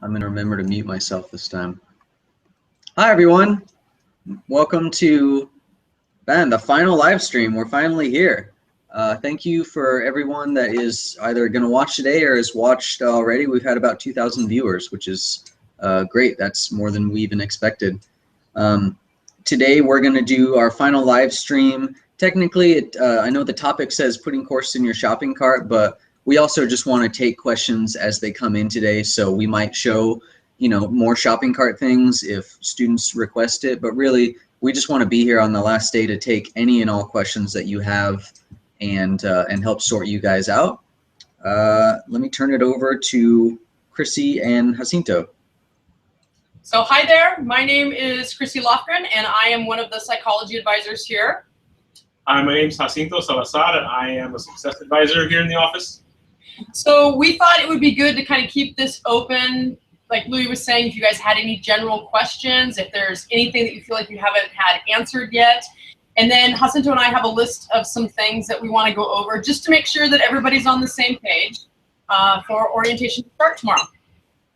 I'm going to remember to mute myself this time. Hi, everyone. Welcome to the final live stream. We're finally here. Thank you for everyone that is either going to watch today or has watched already. We've had about 2,000 viewers, which is great. That's more than we even expected. Today, we're going to do our final live stream. Technically, I know the topic says putting courses in your shopping cart, but we also just want to take questions as they come in today. So we might show, more shopping cart things if students request it. But really, we just want to be here on the last day to take any and all questions that you have and help sort you guys out. Let me turn it over to Chrissy and Jacinto. So hi there, my name is Chrissy Lofgren, and I am one of the psychology advisors here. Hi, my name is Jacinto Salazar, and I am a success advisor here in the office. So we thought it would be good to kind of keep this open. Like Louis was saying, if you guys had any general questions, if there's anything that you feel like you haven't had answered yet. And then Jacinto and I have a list of some things that we want to go over just to make sure that everybody's on the same page for orientation to start tomorrow.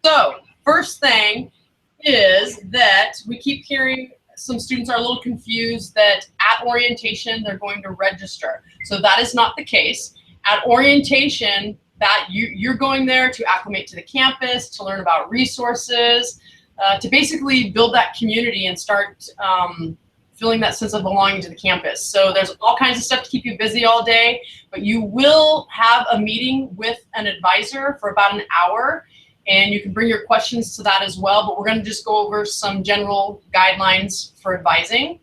So first thing is that we keep hearing some students are a little confused that at orientation they're going to register. So that is not the case. At orientation, that you're going there to acclimate to the campus, to learn about resources, to basically build that community and start feeling that sense of belonging to the campus. So there's all kinds of stuff to keep you busy all day, but you will have a meeting with an advisor for about an hour, and you can bring your questions to that as well, but we're going to just go over some general guidelines for advising.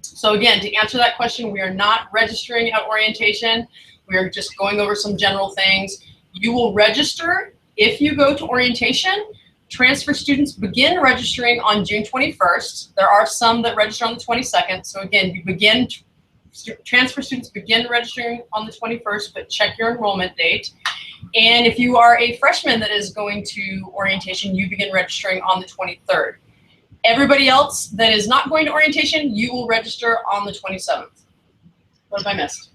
So again, to answer that question, we are not registering at orientation. We are just going over some general things. You will register if you go to orientation. Transfer students begin registering on June 21st. There are some that register on the 22nd. So again, transfer students begin registering on the 21st, but check your enrollment date. And if you are a freshman that is going to orientation, you begin registering on the 23rd. Everybody else that is not going to orientation, you will register on the 27th. What have I missed?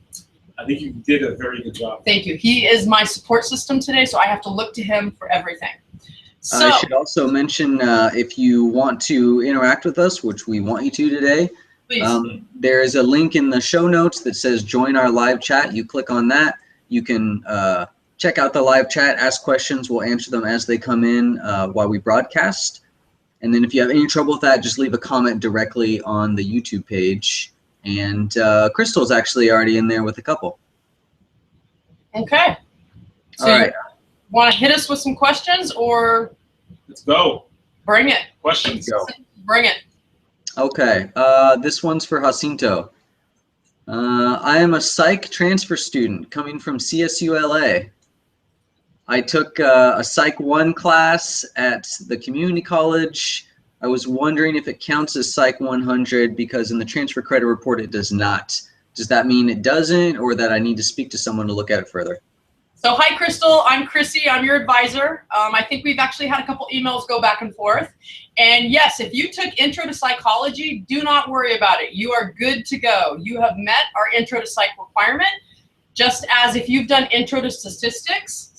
I think you did a very good job. Thank you. He is my support system today, so I have to look to him for everything. So, I should also mention if you want to interact with us, which we want you to today, there is a link in the show notes that says join our live chat. You click on that. You can check out the live chat, ask questions. We'll answer them as they come in while we broadcast. And then if you have any trouble with that, just leave a comment directly on the YouTube page. And Crystal's actually already in there with a couple. Okay. So all right. Want to hit us with some questions, or? Let's go. Bring it. Questions. Go. Bring it. Okay. This one's for Jacinto. I am a psych transfer student coming from CSULA. I took a Psych 1 class at the community college. I was wondering if it counts as Psych 100 because in the transfer credit report it does not. Does that mean it doesn't, or that I need to speak to someone to look at it further? So hi, Crystal. I'm Chrissy. I'm your advisor. I think we've actually had a couple emails go back and forth. And yes, if you took Intro to Psychology, do not worry about it. You are good to go. You have met our Intro to Psych requirement, just as if you've done Intro to Statistics,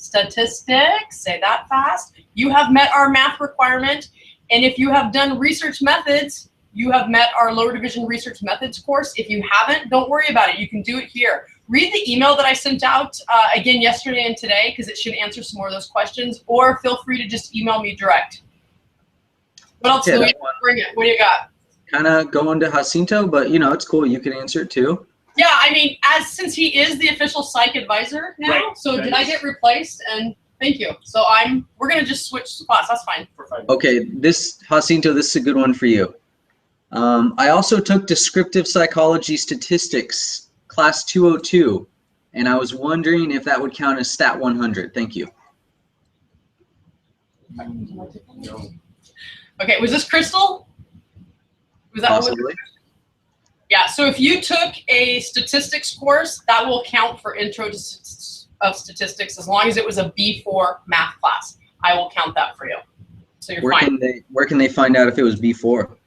say that fast, you have met our math requirement. And if you have done research methods, you have met our lower division research methods course. If you haven't, don't worry about it. You can do it here. Read the email that I sent out again yesterday and today, because it should answer some more of those questions, or feel free to just email me direct. What else do we bring it? What do you got? Kind of going to Jacinto, but it's cool. You can answer it too. Yeah, I mean, since he is the official psych advisor now, right. So did I get replaced? And thank you. So we're gonna just switch spots. That's fine. Okay, Jacinto, this is a good one for you. I also took descriptive psychology statistics class 202, and I was wondering if that would count as stat 100. Thank you. Okay, was this Crystal? Was that possibly? Yeah, so if you took a statistics course, that will count for Intro to Statistics as long as it was a B4 math class. I will count that for you. So you're fine. Where can they find out if it was B4?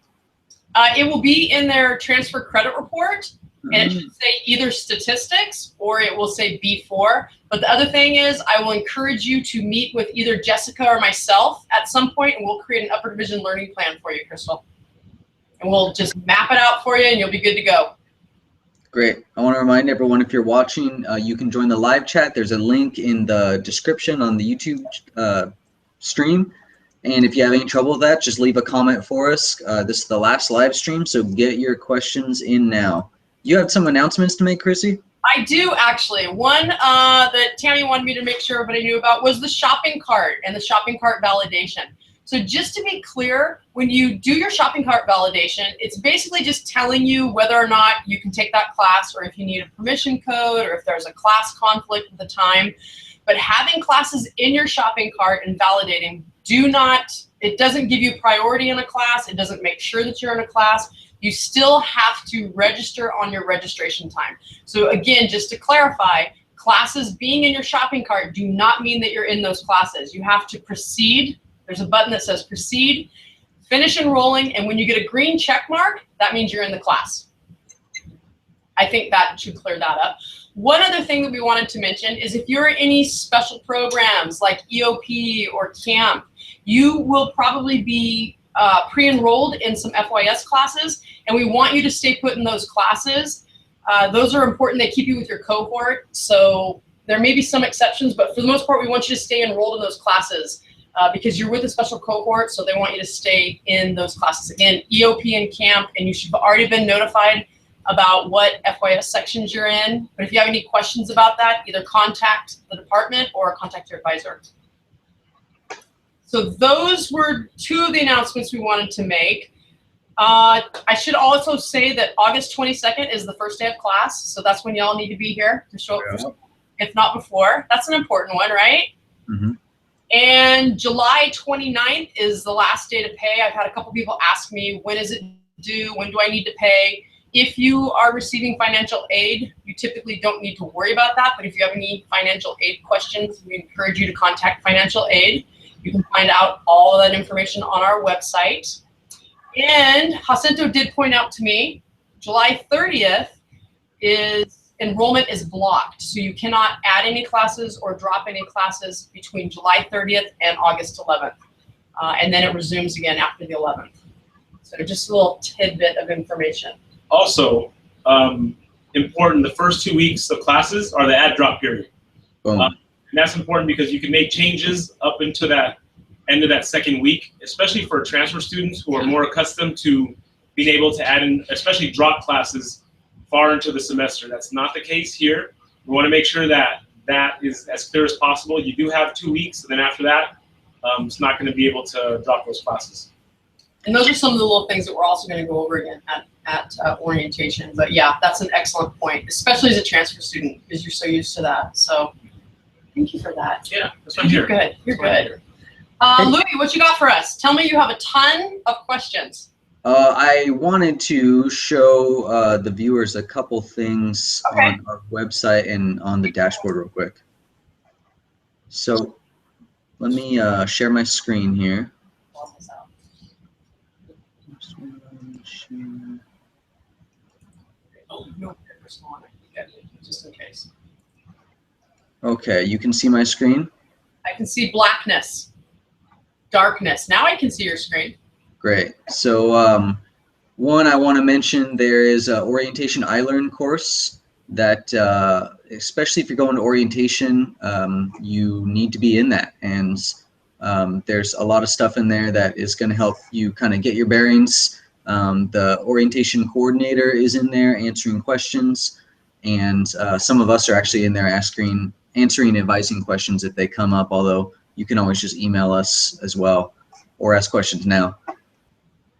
It will be in their transfer credit report. And it should say either statistics or it will say B4. But the other thing is I will encourage you to meet with either Jessica or myself at some point, and we'll create an upper division learning plan for you, Crystal. And we'll just map it out for you and you'll be good to go. Great. I want to remind everyone, if you're watching, you can join the live chat. There's a link in the description on the YouTube stream. And if you have any trouble with that, just leave a comment for us. This is the last live stream, so get your questions in now. You have some announcements to make, Chrissy? I do, actually. One that Tammy wanted me to make sure everybody knew about was the shopping cart and the shopping cart validation. So just to be clear, when you do your shopping cart validation, it's basically just telling you whether or not you can take that class, or if you need a permission code, or if there's a class conflict at the time. But having classes in your shopping cart and validating, it doesn't give you priority in a class. It doesn't make sure that you're in a class. You still have to register on your registration time. So again, just to clarify, classes being in your shopping cart do not mean that you're in those classes. You have to proceed. There's a button that says proceed, finish enrolling, and when you get a green check mark, that means you're in the class. I think that should clear that up. One other thing that we wanted to mention is if you're in any special programs like EOP or camp, you will probably be pre-enrolled in some FYS classes, and we want you to stay put in those classes. Those are important. They keep you with your cohort, so there may be some exceptions, but for the most part, we want you to stay enrolled in those classes because you're with a special cohort, so they want you to stay in those classes. Again, EOP and camp, and you should have already been notified about what FYS sections you're in. But if you have any questions about that, either contact the department or contact your advisor. So those were two of the announcements we wanted to make. I should also say that August 22nd is the first day of class, so that's when y'all need to be here to show up, if not before. That's an important one, right? Mm-hmm. And July 29th is the last day to pay. I've had a couple people ask me, when is it due? When do I need to pay? If you are receiving financial aid, you typically don't need to worry about that. But if you have any financial aid questions, we encourage you to contact financial aid. You can find out all of that information on our website. And Jacinto did point out to me, July 30th enrollment is blocked. So you cannot add any classes or drop any classes between July 30th and August 11th. And then it resumes again after the 11th. So just a little tidbit of information. Also, important, the first 2 weeks of classes are the add drop period. And that's important because you can make changes up into that end of that second week, especially for transfer students who are more accustomed to being able to add in, especially drop classes far into the semester. That's not the case here. We want to make sure that that is as clear as possible. You do have 2 weeks, and then after that, it's not going to be able to drop those classes. And those are some of the little things that we're also going to go over again at orientation. But yeah, that's an excellent point, especially as a transfer student, because you're so used to that. So thank you for that. Yeah, that's what I'm here. You're good. You're good. Louis, what you got for us? Tell me you have a ton of questions. I wanted to show the viewers a couple things on our website and on the dashboard real quick. So let me share my screen here. Just in case. Okay, you can see my screen? I can see blackness, darkness. Now I can see your screen. Great. So one, I want to mention there is an orientation iLearn course that, especially if you're going to orientation, you need to be in that. And there's a lot of stuff in there that is going to help you kind of get your bearings. The orientation coordinator is in there answering questions, and some of us are actually in there answering and advising questions if they come up, although you can always just email us as well or ask questions now.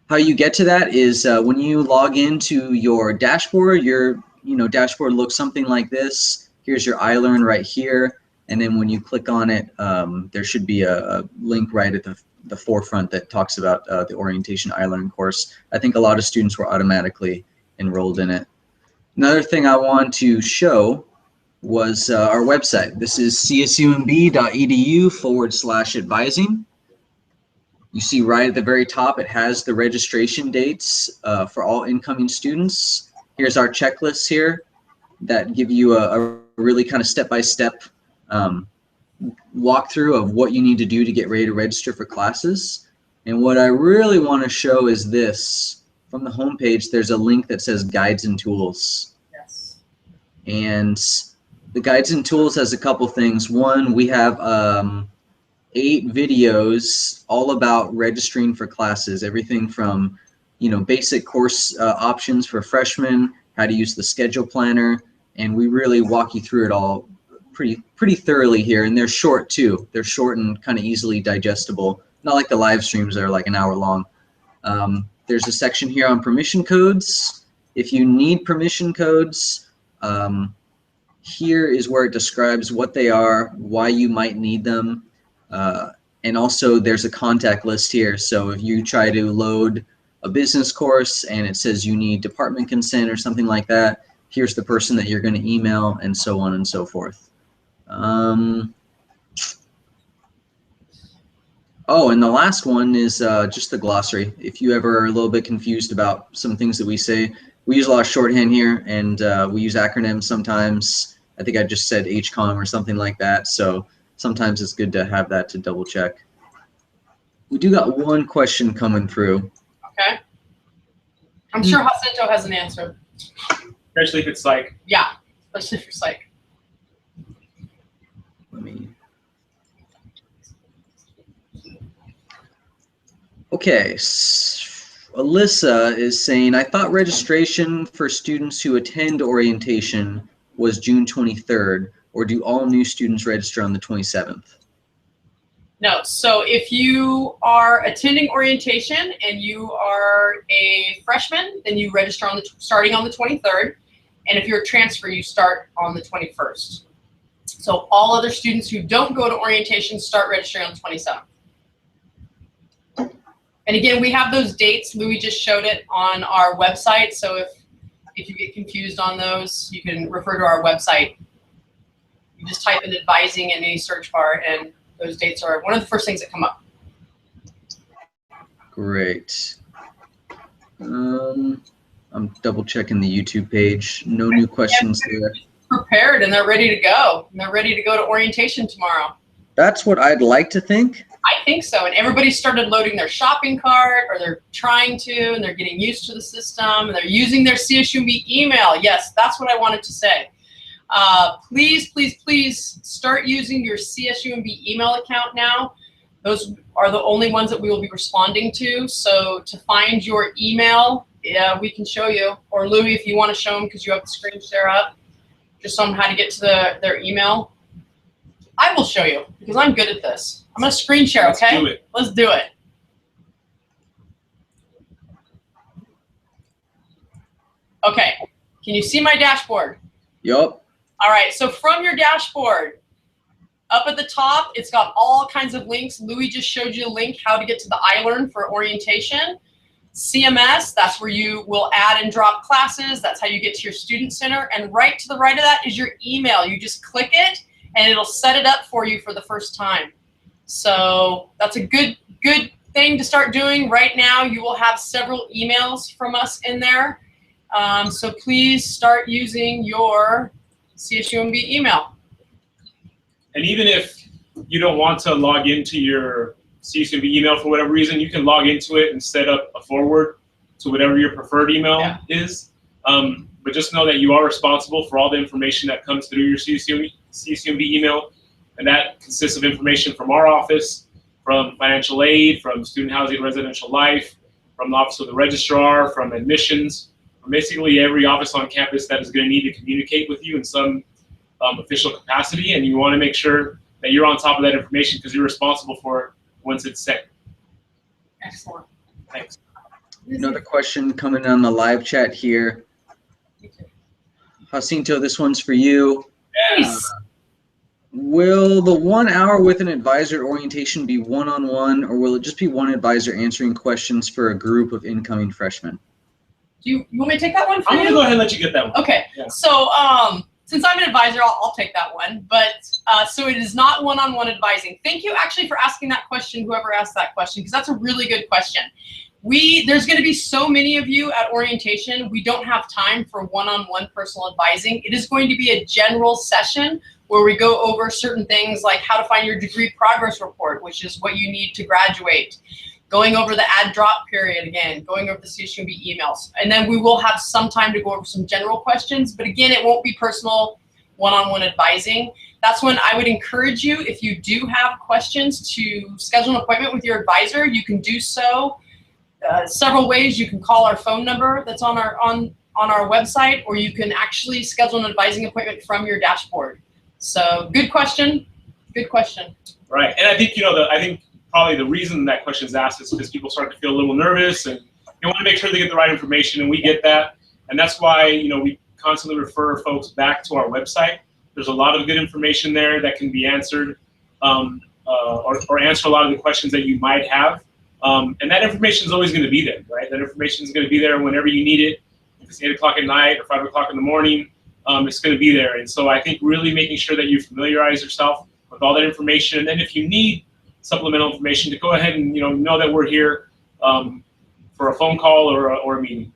How you get to that is when you log into your dashboard, your dashboard looks something like this. Here's your iLearn right here, and then when you click on it, there should be a link right at the forefront that talks about the orientation iLearn course. I think a lot of students were automatically enrolled in it. Another thing I want to show was our website. This is csumb.edu/advising. You see right at the very top, it has the registration dates for all incoming students. Here's our checklists here that give you a really kind of step-by-step walkthrough of what you need to do to get ready to register for classes. And what I really want to show is this. From the homepage, there's a link that says Guides and Tools. Yes. And the Guides and Tools has a couple things. One, we have 8 videos all about registering for classes. Everything from, basic course options for freshmen, how to use the schedule planner, and we really walk you through it all pretty thoroughly here. And they're short too. They're short and kind of easily digestible. Not like the live streams that are like an hour long. There's a section here on permission codes. If you need permission codes, here is where it describes what they are, why you might need them, and also there's a contact list here. So if you try to load a business course and it says you need department consent or something like that, here's the person that you're going to email, and so on and so forth. Oh, and the last one is just the glossary. If you ever are a little bit confused about some things that we say, we use a lot of shorthand here, and we use acronyms sometimes. I think I just said HCOM or something like that, so sometimes it's good to have that to double check. We do got one question coming through. Okay. I'm sure Jacinto has an answer. Especially if it's psych. Yeah, especially if you're psych. Let me. Okay, Alyssa is saying, I thought registration for students who attend orientation was June 23rd, or do all new students register on the 27th? No, so if you are attending orientation and you are a freshman, then you register on starting on the 23rd, and if you're a transfer, you start on the 21st. So all other students who don't go to orientation start registering on the 27th. And again, we have those dates. Louis just showed it on our website. So if you get confused on those, you can refer to our website. You just type in advising in any search bar, and those dates are one of the first things that come up. Great. I'm double checking the YouTube page. No new questions there. Prepared, and they're ready to go. And they're ready to go to orientation tomorrow. That's what I'd like to think. I think so. And everybody started loading their shopping cart, or they're trying to, and they're getting used to the system, and they're using their CSUMB email. Yes, that's what I wanted to say. Please, please, please start using your CSUMB email account now. Those are the only ones that we will be responding to. So to find your email, we can show you. Or Louis, if you want to show them because you have the screen share up, just on how to get to their email. I will show you because I'm good at this. I'm going to screen share, okay? Let's do it. Let's do it. Okay. Can you see my dashboard? Yup. All right. So from your dashboard, up at the top, it's got all kinds of links. Louis just showed you a link how to get to the iLearn for orientation. CMS, that's where you will add and drop classes. That's how you get to your student center. And right to the right of that is your email. You just click it, and it'll set it up for you for the first time. So that's a good thing to start doing right now. You will have several emails from us in there. So please start using your CSUMB email. And even if you don't want to log into your CSUMB email for whatever reason, you can log into it and set up a forward to whatever your preferred email is. But just know that you are responsible for all the information that comes through your CSUMB email. And that consists of information from our office, from financial aid, from student housing and residential life, from the office of the registrar, from admissions, from basically every office on campus that is going to need to communicate with you in some official capacity. And you want to make sure that you're on top of that information because you're responsible for it once it's sent. Excellent. Thanks. Another question coming on the live chat here. Jacinto, this one's for you. Yes. Will the 1 hour with an advisor orientation be one-on-one, or will it just be one advisor answering questions for a group of incoming freshmen? Do you want me to take that one for I'm you? going to go ahead and let you get that one. Okay. Yeah. So since I'm an advisor, I'll take that one. But so it is not one-on-one advising. Thank you actually for asking that question, whoever asked that question, because that's a really good question. There's going to be so many of you at orientation. We don't have time for one-on-one personal advising. It is going to be a general session where we go over certain things like how to find your degree progress report, which is what you need to graduate, going over the add drop period again, going over the CSUMB emails. And then we will have some time to go over some general questions, but again, it won't be personal one-on-one advising. That's when I would encourage you, if you do have questions, to schedule an appointment with your advisor. You can do so several ways. You can call our phone number that's on our website, or you can actually schedule an advising appointment from your dashboard. So good question, good question. Right, and I think, you know, I think probably the reason that question is asked is because people start to feel a little nervous and they want to make sure they get the right information, and we get that. And that's why, you know, we constantly refer folks back to our website. There's a lot of good information there that can be answered or answer a lot of the questions that you might have. And that information is always going to be there, right? That information is going to be there whenever you need it. If it's 8 o'clock at night or 5 o'clock in the morning, it's going to be there. And so I think really making sure that you familiarize yourself with all that information. And then if you need supplemental information, to go ahead and know that we're here for a phone call or a meeting.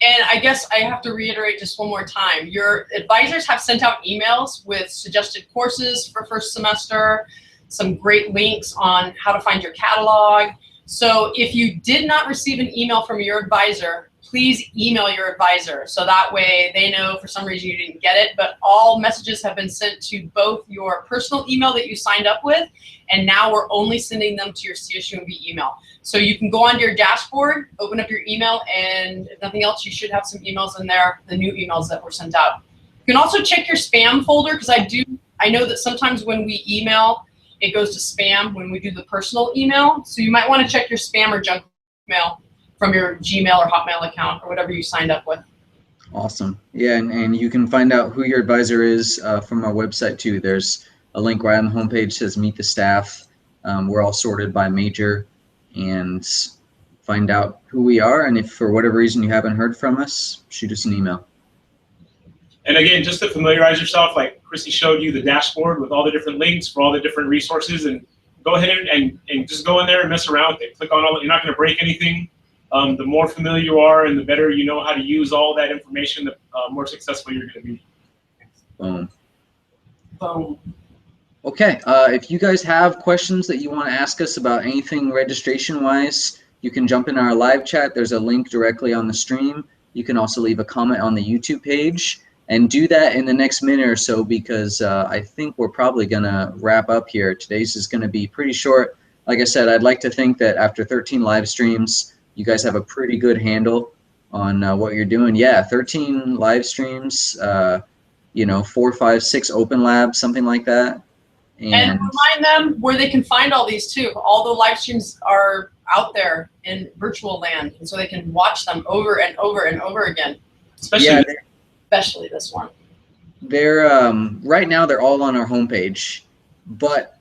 And I guess I have to reiterate just one more time. Your advisors have sent out emails with suggested courses for first semester, some great links on how to find your catalog. So if you did not receive an email from your advisor, please email your advisor. So that way they know for some reason you didn't get it, but all messages have been sent to both your personal email that you signed up with, and now we're only sending them to your CSUMB email. So you can go onto your dashboard, open up your email, and if nothing else, you should have some emails in there, the new emails that were sent out. You can also check your spam folder, because I know that sometimes when we email, it goes to spam when we do the personal email. So you might want to check your spam or junk mail from your Gmail or Hotmail account or whatever you signed up with. Awesome. Yeah, and you can find out who your advisor is from our website too. There's a link right on the homepage that says Meet the Staff. We're all sorted by major, and find out who we are. And if for whatever reason you haven't heard from us, shoot us an email. And again, just to familiarize yourself, like Chrissy showed you the dashboard with all the different links for all the different resources, and go ahead and just go in there and mess around with it. Click on all, you're not going to break anything. The more familiar you are and the better you know how to use all that information, the more successful you're going to be. Boom. Boom. Okay, if you guys have questions that you want to ask us about anything registration-wise, you can jump in our live chat. There's a link directly on the stream. You can also leave a comment on the YouTube page, and do that in the next minute or so, because I think we're probably going to wrap up here. Today's is going to be pretty short. Like I said, I'd like to think that after 13 live streams, you guys have a pretty good handle on what you're doing. Yeah, 13 live streams, 4, 5, 6 open labs, something like that. And remind them where they can find all these too. All the live streams are out there in virtual land, and so they can watch them over and over and over again. Especially this one. They're right now they're all on our homepage, but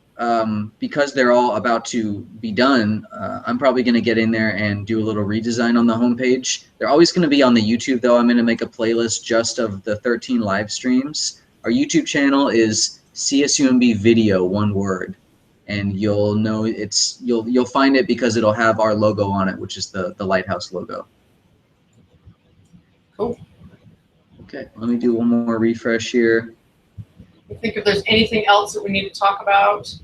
because they're all about to be done, I'm probably going to get in there and do a little redesign on the homepage. They're always going to be on the YouTube, though. I'm going to make a playlist just of the 13 live streams. Our YouTube channel is CSUMB Video, one word, and you'll know you'll find it because it'll have our logo on it, which is the lighthouse logo. Cool. Okay, let me do one more refresh here. I think if there's anything else that we need to talk about.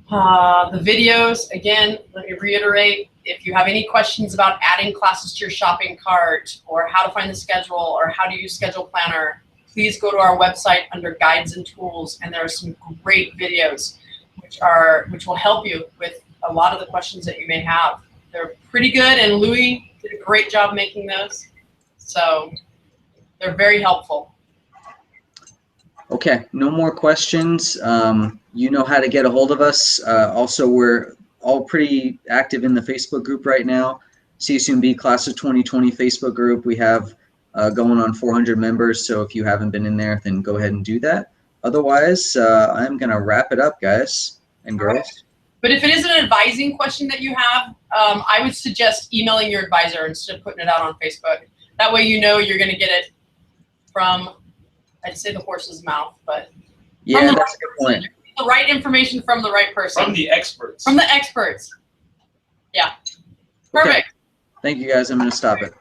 The videos, again, let me reiterate, if you have any questions about adding classes to your shopping cart, or how to find the schedule, or how to use Schedule Planner, please go to our website under Guides and Tools, and there are some great videos which will help you with a lot of the questions that you may have. They're pretty good, and Louis did a great job making those. So they're very helpful. Okay, no more questions. You know how to get a hold of us. Also, we're all pretty active in the Facebook group right now. CSUMB Class of 2020 Facebook group. We have going on 400 members, so if you haven't been in there, then go ahead and do that. Otherwise, I'm going to wrap it up, guys and girls. Right. But if it is an advising question that you have, I would suggest emailing your advisor instead of putting it out on Facebook. That way you know you're going to get it from, I'd say the horse's mouth, but yeah, that's a good point. The right information from the right person. From the experts. From the experts. Yeah. Perfect. Thank you guys. I'm going to stop it.